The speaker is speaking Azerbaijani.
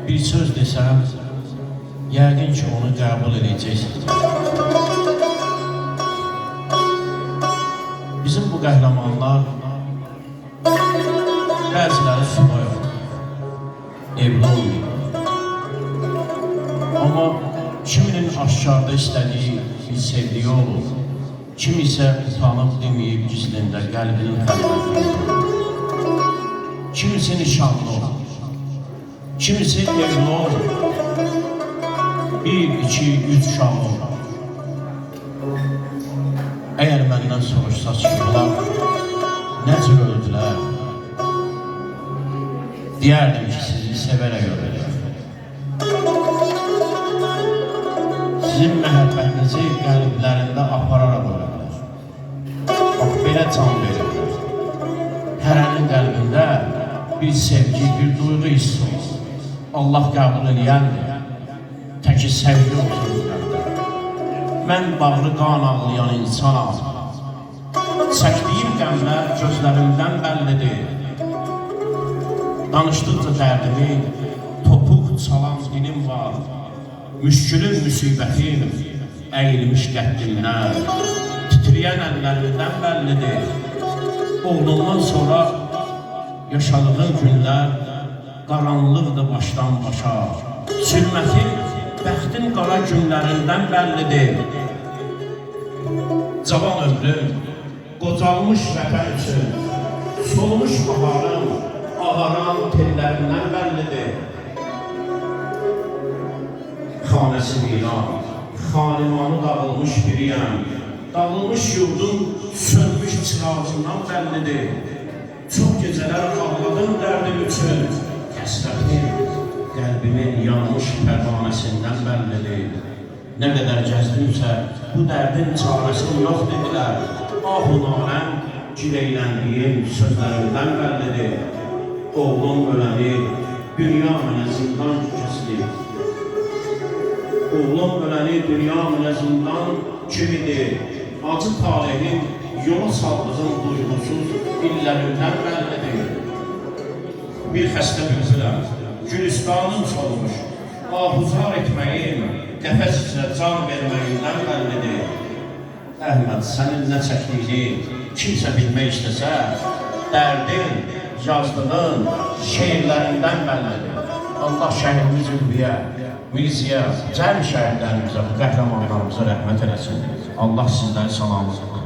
bir söz desəm, yəqin ki, onu qəbul edəcəksiniz. Bizim bu qəhrəmanlar, bəziləri subay olur, evli olmuyor. Amma kiminin aşkarda istədiyi bir sevdiyi olur, kim isə utanıb deməyib gizlində qəlbinin xəlvətlidir. Kimisi nişanlı olur, kimisi evli olur, 1, 2, 3 uşaq olur. Əgər məndən soruşsaq ki, bunlar necə öldülər? Deyərdim ki, sizi sevərək öldülər. Sizin məhəbbətinizi qəlblərində apararaq öldülər. Bax, belə can verirlər. Hərənin qəlbində bir sevgi, bir duyğu hissi olur. Allah qəbul eləyəndir. Təki sevgi olsun qəlbdə. Mən bağrı qan ağlayan insanam. Çəkdiyim qəmlər gözlərimdən bəllidir. Danışdıqca dərdimi topuq çalan dilim var. Müşkülün müsibətim əyilmiş qəddimdən. Titriyən əllərindən bəllidir. Oğlumdan sonra yaşadığım günlər qaranlıqdır başdan başa. Sülmətin, bəxtin qara günlərindən bəllidir. Cavan ömrüm, qocalmış vətən üçün, solmuş baharım, ağaran tellərindən bəllidir. Xanəsi viran, xanimanı dağılmış biriyəm, dağılmış yurdun sönmüş çırağından bəllidir. Çox gecələr ağladım dərdim üçün, həsrətim qəlbimin yanmış pərvanəsindən bəllidir. Nə qədər gəzdimsə, bu dərdin çarəsi yox dedilər. Ah-u naləm, gileylənliyim sözlərimdən bəllidir. Oğlum öləli, dünya mənə zindan kəsilir. Oğlum öləli, dünya mənə zindan kimidir. Acı talihim, yola saldığım duyğusuz illərindən bəllidir. Bir xəstə bülbüləm, Gülistanım solmuş, ahuzar etməyim, qəfəs içində can verməyindən bəllidir. Əhməd, sənin nə çəkdiyini kimsə bilmək istəsə, dərdin, yazdığın şeirlərindən bəllidir. Allah şəhidimiz Ülviyə, Miliziyə, cəmi şəhidlərimizə, qəhrəmanlarımıza rəhmət eləsin. Allah sizdən salamızı